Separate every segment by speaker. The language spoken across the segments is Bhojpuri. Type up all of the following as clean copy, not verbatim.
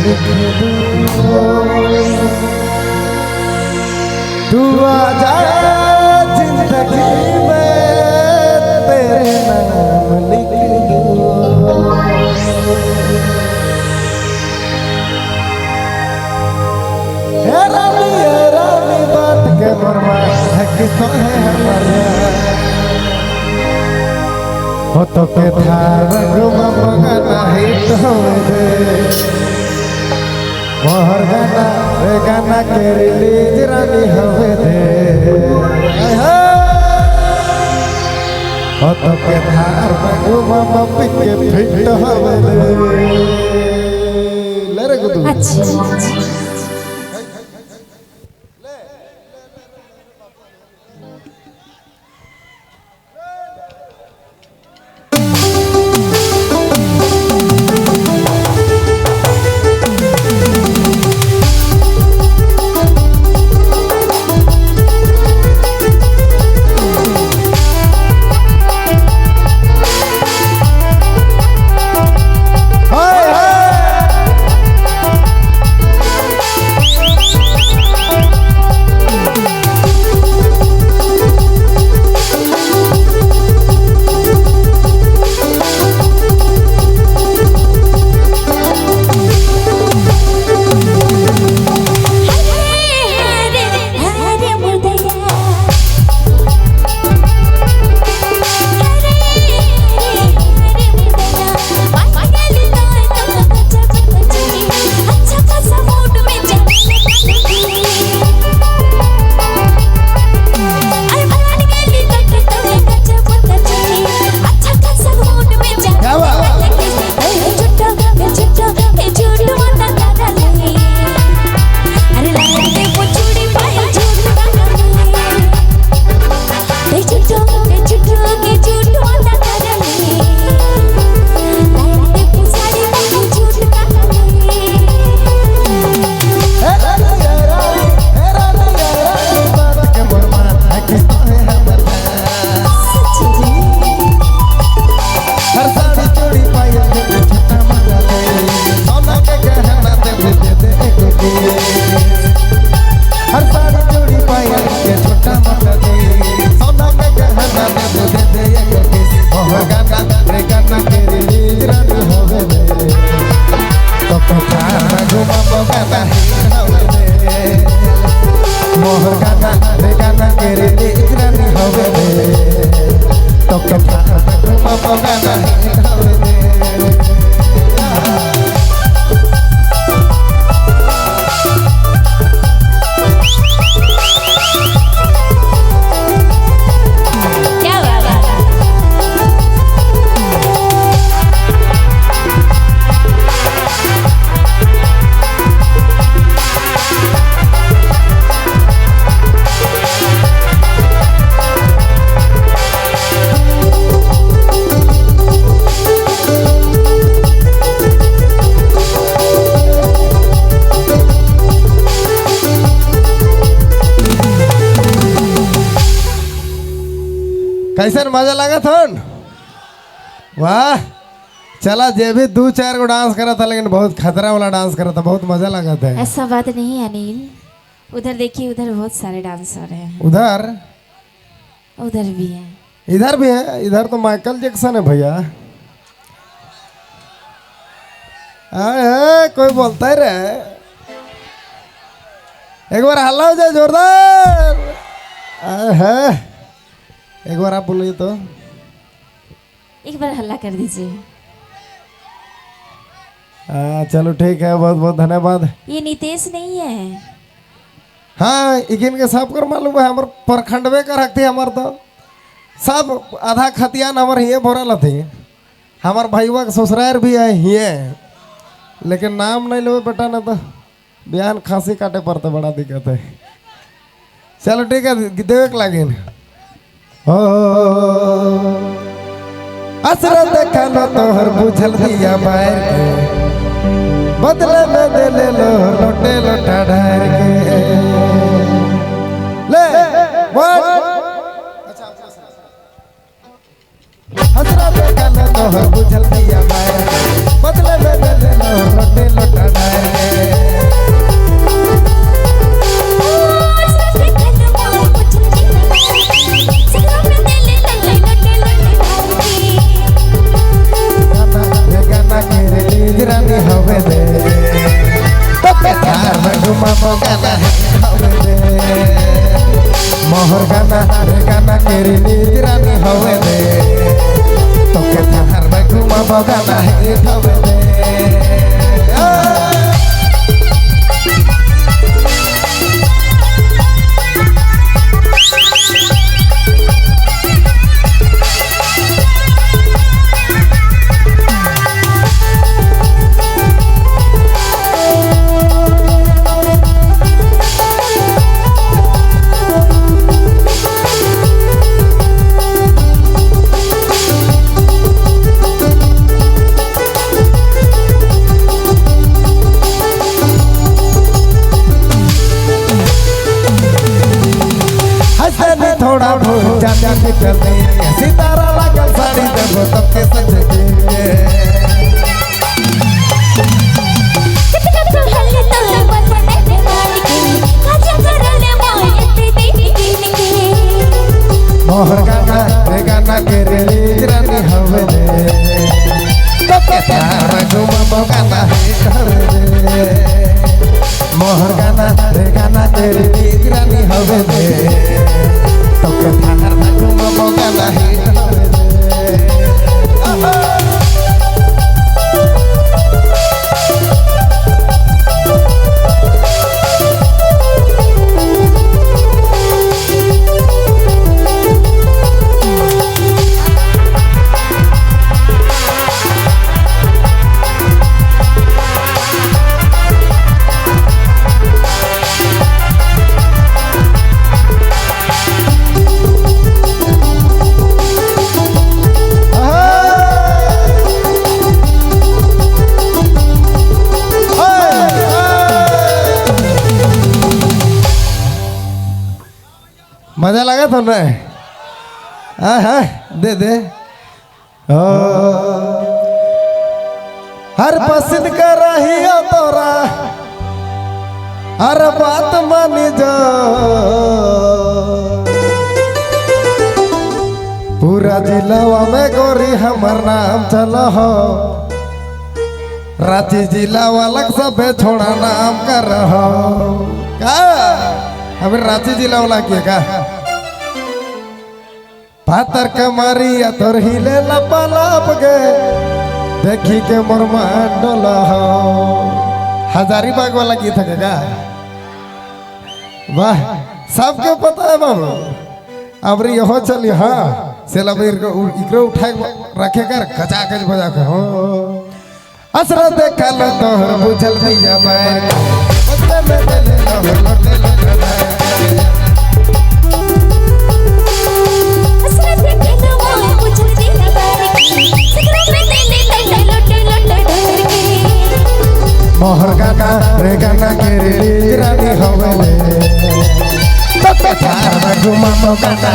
Speaker 1: लिख दूं तू आ जाए जिंदगी में तेरे नाम लिख दूं। हे रानी बात के मरमा है किसो है हमारा हो तो के थार घुमा मगना ही तो दे मोहर गाना रे गाना के रिलीज रानी हवे दे हो तो के थार घुमा मम्मी के फिट हवे दे ले रे गुदू।
Speaker 2: अच्छा मोहर गाना रे गाना के रिलीज रानी हवे दे तो कथा घुमा गाना हवे दे। कैसे मजा लगा था? वाह चला जे भी 2-4 को डांस करा था लेकिन बहुत खतरा वाला डांस करा था, बहुत मजा लगा था। ऐसा बात नहीं है अनिल, उधर देखिए उधर बहुत सारे डांसर हैं।
Speaker 1: उधर
Speaker 2: उधर भी है,
Speaker 1: इधर भी है। इधर तो माइकल जैक्सन है भैया। कोई बोलता ही रहे। एक बार हल्ला हो जाए जोरदार। एक बार आप बोलिए तो।
Speaker 2: एक बार हल्ला कर दीजिए।
Speaker 1: चलो ठीक है, बहुत बहुत धन्यवाद।
Speaker 2: ये नितेश नहीं है?
Speaker 1: हाँ इगिन के सब कर मालूम है। हमार प्रखंडवे का रखती हमार तो सब आधा खतियान हमार हिये भरल थी। हमार भाईवा के ससुरार भी है हिये, लेकिन नाम नहीं लो बेटा ना तो बयान खांसी काटे पड़ते, बड़ा दिक्कत है। चलो ठीक है, देवे के लागिन असर देखा लो तोहर बुझल दिया बाहर के, बदले में दे ले लो लोटे लोटा ढार के। ले असर देखा लो तोहर बुझल दिया बाहर के, बदले में दे ले लो लोटे लोटा ढार के। घुमा गाना हवे दे मोहर गाना रे गाना केरी नीत रानी हवे दे तोके थार में घुमा गाना हवे दे थोड़ा भूल जाने निकलने सितारा लगल साड़ी देबो तब के सज के
Speaker 3: कितना तो हल्ले तो बदने दीवानी के काजा करले मोए ते दीन के
Speaker 1: मोहर गाना रे गाना के रे रानी हवे दे तब के थार घुमा गाना हवे दे मोहर गाना रे गाना के रे रानी हवे दे तोके थार में घुमा गाना हवे दे मजा लगा तो ना हाँ दे दे ओ हर पसंद कर रही हो तोरा हर बात मानी जा पूरा जिलावा में गोरी हमर नाम चलो हो रांची जिला वाला सब छोड़ा नाम कर रहा का हमें रांची जिला वाला किया का पातर कमारी तोर हिले लपा लप गे देखी के मोर डोला हो हजारीबाग वाला गीत है का वाह सबके पता है बाबू अब रे हो चली हाँ सेलाबीर को इकरो उठा रखे कर कचा कच बजा कर हो असरा देखा लो तोहर बुझल दिया बैर बदले में ले लो लौटे लो
Speaker 3: असरा देखा लो मोए बुझल दिया बैर सिकरो में ले लौटे के
Speaker 1: मोहर गाना रे गाना के रे रानी हवे ले तब थार में घुमा गाना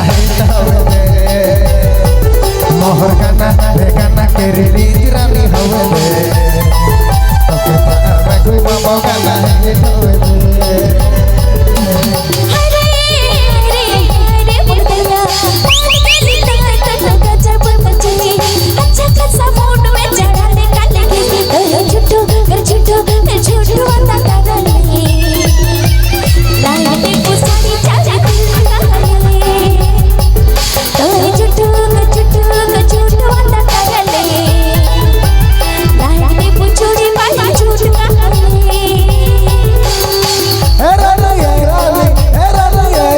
Speaker 1: हवे ले मोहर गाना रे गाना के रे रानी हवे ले तब थार में घुमा गाना हवे ले
Speaker 3: हरे हरे हरे बुलबुला तेरी तक गजब मचली अच्छा खासा मूड में चढ़ा दे काले के छुट्टू वाला कागले लाइट पुसारी चाचा कागले तोरे छुट्टू वाला कागले लाइट पुचूरी वाला छूट कागले
Speaker 1: ए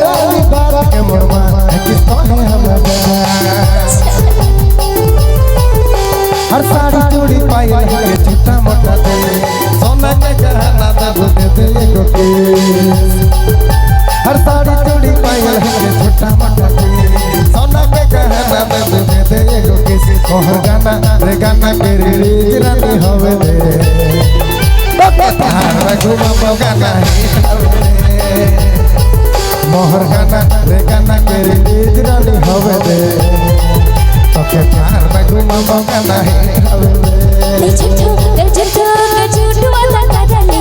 Speaker 1: रानी बात के मोरमा किसको है हमारा हर साड़ी चूड़ी पायल है छोटा मोटा दे सोना के गहना दब दे दे एगो केस हर साड़ी चूड़ी पायल है छोटा मोटा दे सोना के गहना दब दे दे एगो केस मोहर गाना रे गाना के रे रानी हवे दे तोके थार में घुमा गाना हवे दे मोहर गाना रे गाना के रे रानी हवे दे तोके थार में घुमा गाना हवे दे
Speaker 3: छुट्टू वाला कागले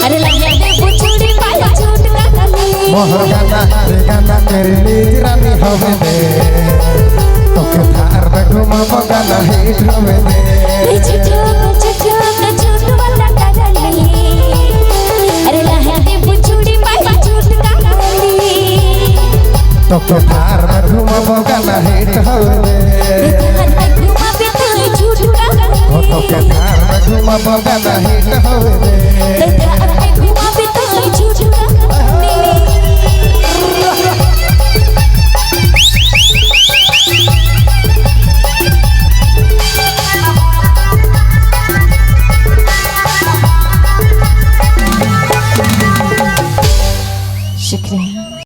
Speaker 3: अरे लगा दे पुचूरी वाला छूट कागले
Speaker 1: मोहर गाना रे गाना के रे रानी हवे दे तोके थार में घुमा गाना हवे दे
Speaker 3: छुट्टू वाला कागले
Speaker 1: तो के थार में घूमब गाना हिट हवे
Speaker 3: धान में घुमा पे तो झूठ का
Speaker 1: तो के थार में घूमब गाना हिट हवे
Speaker 3: धान में घुमा पे तो झूठ का शुक्रिया।